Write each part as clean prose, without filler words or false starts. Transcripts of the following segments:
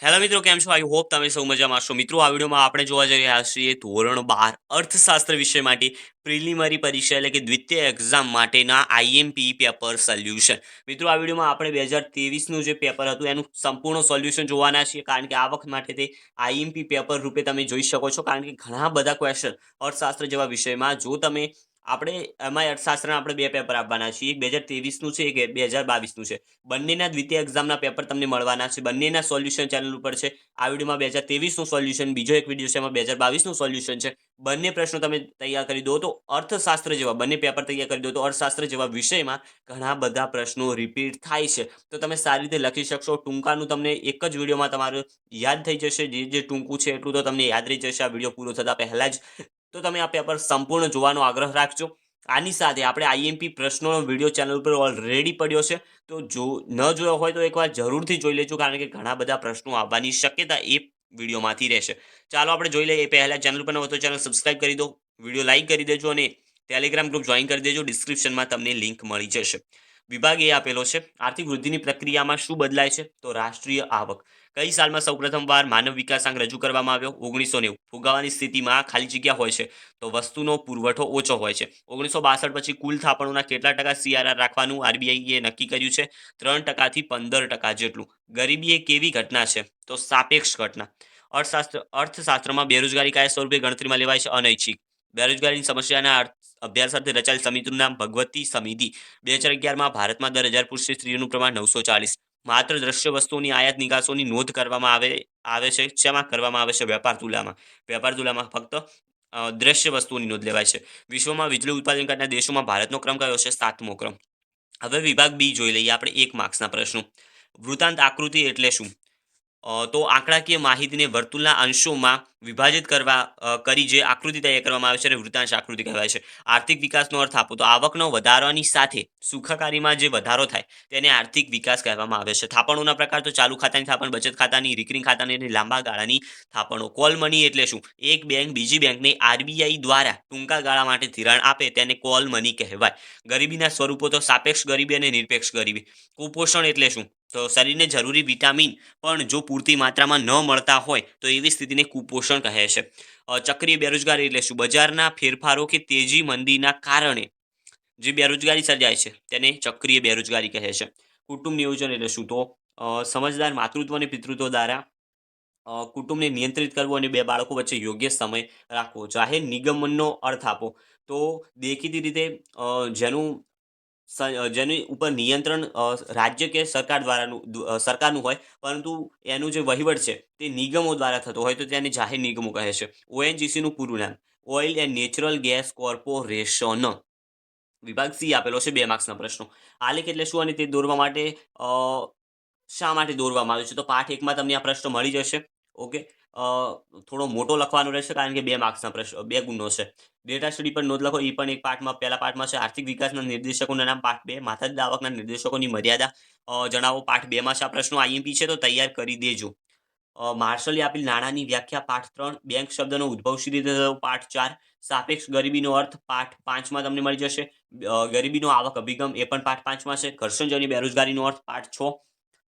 Hello મિત્રો, કેમ છો? આઈ હોપ તમે સૌ મજામાં હશો. મિત્રો, આ વિડીયોમાં આપણે જોવા જઈ રહ્યા છીએ ધોરણ 12 અર્થશાસ્ત્ર વિષય માટે પ્રિલિમરી પરીક્ષા એટલે કે દ્વિતીય એક્ઝામ માટેના આઈએમપી પેપર સોલ્યુશન. મિત્રો, આ વિડીયોમાં આપણે 2023નું જે પેપર હતું એનું સંપૂર્ણ સોલ્યુશન જોવાના છીએ, કારણ કે આ વખત માટે તે આઈએમપી પેપર રૂપે તમે જોઈ શકો છો, કારણ કે ઘણા બધા ક્વેશ્ચન અર્થશાસ્ત્ર જેવા વિષયમાં જો તમે આપણે એમાં અર્થશાસ્ત્રના આપણે બે પેપર આપવાના છીએ. એક 2023નું છે, એક 2022નું છે. બંનેના દ્વિતીય એક્ઝામના પેપર તમને મળવાના છે. બંનેના સોલ્યુશન ચેનલ ઉપર છે. આ વિડીયોમાં 2023નું સોલ્યુશન, બીજો એક વિડીયો છે એમાં 2022નું સોલ્યુશન છે. બંને પ્રશ્નો તમે તૈયાર કરી દો તો અર્થશાસ્ત્ર જેવા બંને પેપર તૈયાર કરી દો તો અર્થશાસ્ત્ર જેવા વિષયમાં ઘણા બધા પ્રશ્નો રિપીટ થાય છે, તો તમે સારી રીતે લખી શકશો. ટૂંકાનું તમને એક જ વિડીયોમાં તમારું યાદ થઈ જશે. જે ટૂંકું છે એટલું તો તમને યાદ રહી જશે આ વિડીયો પૂરો થતા પહેલા જ. તો તમે આ પેપર સંપૂર્ણ જોવાનો આગ્રહ રાખજો. આની સાથે આપણે આઈએમપી પ્રશ્નોનો વિડીયો ચેનલ પર ઓલરેડી પડ્યો છે, તો જો ન જોયો હોય તો એકવાર જરૂરથી જોઈ લેજો, કારણ કે ઘણા બધા પ્રશ્નો આવવાની શક્યતા એ વિડીયોમાંથી રહેશે. ચાલો આપણે જોઈ લઈએ. એ પહેલા ચેનલ પર ન હોય તો ચેનલ સબસ્ક્રાઇબ કરી દો, વિડીયો લાઇક કરી દેજો અને ટેલિગ્રામ ગ્રુપ જોઈન કરી દેજો. ડિસ્ક્રિપ્શનમાં તમને લિંક મળી જશે. વિભાગ એ આપેલો છે, આર્થિક વૃદ્ધિની પ્રક્રિયામાં શું બદલાય છે? તો રાષ્ટ્રીય આવક. કઈ સાલમાં સૌપ્રથમવાર માનવ વિકાસાંક રજૂ કરવામાં આવ્યો? 1990. ફુગાવાની સ્થિતિમાં ખાલી જગ્યા હોય છે તો વસ્તુનો પુરવઠો ઓછો હોય છે. 1962 પછી કુલ થાપણોના કેટલા ટકા સીઆરઆર રાખવાનું આરબીઆઈએ નક્કી કર્યું છે? 3% થી 15% જેટલું. ગરીબી એ કેવી ઘટના છે? તો સાપેક્ષ ઘટના. અર્થશાસ્ત્રમાં બેરોજગારી કયા સ્વરૂપે ગણતરીમાં લેવાય છે? અનૈચ્છિક. બેરોજગારીની સમસ્યાના અભ્યાસ અર્થે રચાયેલ સમિતિનું નામ ભગવતી સમિતિ. 2011માં ભારતમાં 10,000 પુરુષ સ્ત્રીઓનું પ્રમાણ 940. માત્ર દ્રશ્ય વસ્તુઓની આયાત નિકાસોની નોંધ કરવામાં આવે છે. શેમાં કરવામાં આવે છે? વેપાર તુલામાં. વેપાર તુલામાં ફક્ત દ્રશ્ય વસ્તુઓની નોંધ લેવાય છે. વિશ્વમાં વીજળી ઉત્પાદન કરનાર દેશોમાં ભારતનો ક્રમ કયો છે? 7મો ક્રમ. હવે વિભાગ બી જોઈ લઈએ આપણે 1 માર્ક્સના પ્રશ્નો. વૃત્તાંત આકૃતિ એટલે શું? તો આંકડાકીય માહિતીને વર્તુળના અંશોમાં વિભાજિત કરી જે આકૃતિ તૈયાર કરવામાં આવે છે એને વૃત્તાંશ આકૃતિ કહેવાય છે. આર્થિક વિકાસનો અર્થ આપો તો આવકનો વધારવાની સાથે સુખાકારીમાં જે વધારો થાય તેને આર્થિક વિકાસ કહેવામાં આવે છે. થાપણોના પ્રકાર તો ચાલુ ખાતાની થાપણ, બચત ખાતાની, રિકરિંગ ખાતાની અને લાંબા ગાળાની થાપણો. કોલ મની એટલે શું? એક બેંક બીજી બેંકને આરબીઆઈ દ્વારા ટૂંકા ગાળા માટે ધિરાણ આપે તેને કોલ મની કહેવાય. ગરીબીના સ્વરૂપો તો સાપેક્ષ ગરીબી અને નિરપેક્ષ ગરીબી. કુપોષણ એટલે શું? તો શરીરને જરૂરી વિટામિન પણ જો પૂરતી માત્રામાં ન મળતા હોય તો એવી સ્થિતિને કુપોષણ કહે છે. ચક્રીય બેરોજગારી એટલે શું? બજારના ફેરફારો કે તેજી મંદીના કારણે જે બેરોજગારી સર્જાય છે તેને ચક્રીય બેરોજગારી કહે છે. કુટુંબ નિયોજન એટલે શું? તો સમજદાર માતૃત્વ અને પિતૃત્વ દ્વારા કુટુંબને નિયંત્રિત કરવું અને બે બાળકો વચ્ચે યોગ્ય સમય રાખવો. જાહેર નિગમનનો અર્થ આપો તો દેખીતી રીતે જેનું જેની ઉપર નિયંત્રણ રાજ્ય કે સરકાર સરકારનું હોય, પરંતુ એનું જે વહીવટ છે તે નિગમો દ્વારા થતો હોય તો તેને જાહેર નિગમો કહે છે. ઓએનજીસીનું પૂરું નામ oil and natural gas corporation. વિભાગ સી આપેલો છે 2 માર્ક્સના પ્રશ્નો. આલેખ એટલે શું અને તે દોરવા માટે શા માટે દોરવામાં આવ્યું છે? તો પાઠ 1માં તમને આ પ્રશ્ન મળી જશે. ઓકે. થોડો મોટો લખવાનો રહેશે, કારણ કે 2 માર્ક્સના પ્રશ્ન 2 ગુણનો છે. ડેટા સ્ટડી પર નોંધ લખો. એ પણ એક પાઠમાં પહેલા પાઠમાં છે. આર્થિક વિકાસના નિર્દેશકોના નામ પાઠ 2. માથાદીઠ આવકના નિર્દેશકોની મર્યાદા જણાવો પાઠ 2માં છે. આ પ્રશ્નો આઈએમપી છે તો તૈયાર કરી દેજો. માર્શલે આપેલ નાણાંની વ્યાખ્યા પાઠ 3. બેંક શબ્દનો ઉદ્ભવ શી રીતે થયો? પાઠ 4. સાપેક્ષ ગરીબીનો અર્થ પાઠ 5માં તમને મળી જશે. ગરીબીનો આવક અભિગમ એ પણ પાઠ 5માં છે. ઘર્ષણજન્ય બેરોજગારીનો અર્થ પાઠ 6.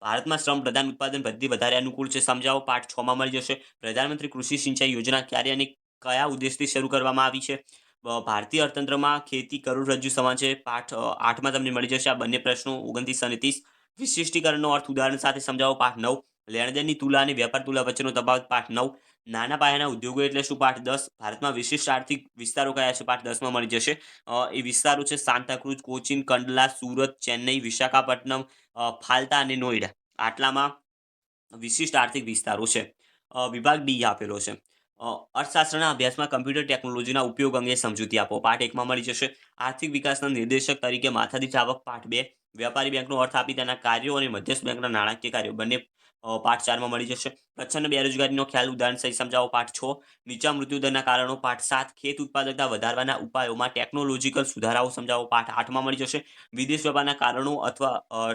ભારતમાં શ્રમ પ્રધાન ઉત્પાદન પદ્ધતિ વધારે અનુકૂળ છે સમજાવો પાઠ 6માં મળી જશે. પ્રધાનમંત્રી કૃષિ સિંચાઈ યોજના ક્યારે અને કયા ઉદ્દેશથી શરૂ કરવામાં આવી છે? ભારતીય અર્થતંત્રમાં ખેતી કરોડરજ્જુ સમાન છે. પાઠ 8માં તમને મળી જશે આ બંને પ્રશ્નો 29 અને 30. વિશિષ્ટીકરણનો અર્થ ઉદાહરણ સાથે સમજાવો પાઠ 9. લેણદેનની તુલા અને વેપાર તુલા વચ્ચેનો તફાવત પાઠ 9. નાના પાયાના ઉદ્યોગો એટલે શું? પાઠ 10. ભારતમાં વિશિષ્ટ આર્થિક વિસ્તારો કયા છે? પાઠ 10માં મળી જશે. એ વિસ્તારો છે સાંતાક્રુઝ, કોચીન, કંડલા, સુરત, ચેન્નઈ, વિશાખાપટ્ટનમ, ફાલ્ટા અને નોઈડા. આટલામાં વિશિષ્ટ આર્થિક વિસ્તારો છે. વિભાગ ડી આપેલો છે. અર્થશાસ્ત્રના અભ્યાસમાં કમ્પ્યુટર ટેકનોલોજીના ઉપયોગ અંગે સમજૂતી આપો. પાઠ 1માં મળી જશે. આર્થિક વિકાસના નિર્દેશક તરીકે માથાદીઠ આવક પાઠ 2. વ્યાપારી બેંકનો અર્થ આપી તેના કાર્યો અને મધ્યસ્થ બેંકના નાણાકીય કાર્યો બંને પાઠ 4માં મળી જશે. કચ્છ અને બેરોજગારીનો ખ્યાલ ઉદાહરણ સહિત સમજાવો. પાઠ 6 નીચા મૃત્યુદરના કારણો. પાઠ 7 ખેત ઉત્પાદકતા વધારવાના ઉપાયોમાં ટેકનોલોજીકલ સુધારાઓ સમજાવો. પાઠ 8માં મળી જશે વિદેશ વેપારના કારણો અથવા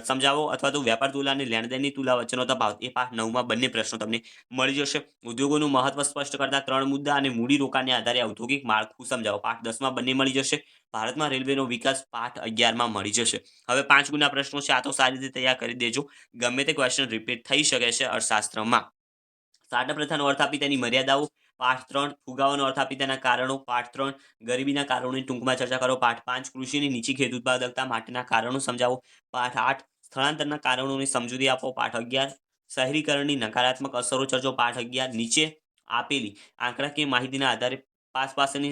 સમજાવો અથવા તો વેપાર તુલા અને લેણદેણની તુલા વચ્ચેનો તફાવત. એ પાઠ 9માં બંને પ્રશ્નો તમને મળી જશે. ઉદ્યોગોનું મહત્વ સ્પષ્ટ કરતા 3 મુદ્દા અને મૂડી રોકાણને આધારે ઔદ્યોગિક માળખું સમજાવો. પાઠ 10માં બંને મળી જશે. ભારતમાં રેલવેનો વિકાસ પાઠ 11માં મળી જશે. હવે 5 ગુણના પ્રશ્નો છે, આ તો સારી રીતે તૈયાર કરી દેજો. ગમે તે ક્વેશ્ચન રિપીટ થઈ શકે છે અર્થશાસ્ત્રમાં. સાટા પ્રથાનો અર્થ આપી તેની મર્યાદાઓ. પાઠ 3 ફુગાવાનો અર્થ આપી તેના કારણો. પાઠ 3 ગરીબીના કારણોની ટૂંકમાં ચર્ચા કરો. પાઠ 5 કૃષિની નીચી ખેત ઉત્પાદકતા માટેના કારણો સમજાવો. પાઠ 8 સ્થળાંતરના કારણોની સમજૂતી આપો. પાઠ 11 શહેરીકરણની નકારાત્મક અસરો ચર્ચો. પાઠ 11 નીચે આપેલી આંકડાકીય માહિતીના આધારે પાસની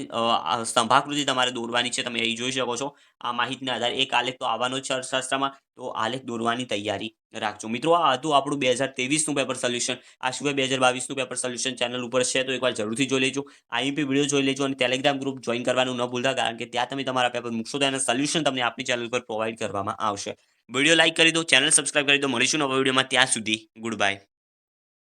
સ્તંભાકૃતિ તમારે દોરવાની છે. તમે અહીં જોઈ શકો છો આ માહિતીના આધારે એક આલેખ તો આવવાનો જ છે અર્થશાસ્ત્રમાં, તો આલેખ દોરવાની તૈયારી રાખજો. મિત્રો, આ હતું આપણું 2023નું પેપર સોલ્યુશન. આ સિવાય 2022નું પેપર સોલ્યુશન ચેનલ ઉપર છે, તો એકવાર જરૂરથી જોઈ લેજો. આઈએમપી વિડીયો જોઈ લેજો અને ટેલિગ્રામ ગ્રુપ જોઈન કરવાનું ન ભૂલતા, કારણ કે ત્યાં તમે તમારા પેપર મૂકશો તો એના સોલ્યુશન તમને આપણી ચેનલ પર પ્રોવાઈડ કરવામાં આવશે. વિડીયો લાઈક કરી દો, ચેનલ સબસ્ક્રાઇબ કરી દો. મળીશું નવા વિડીયોમાં. ત્યાં સુધી ગુડ બાય.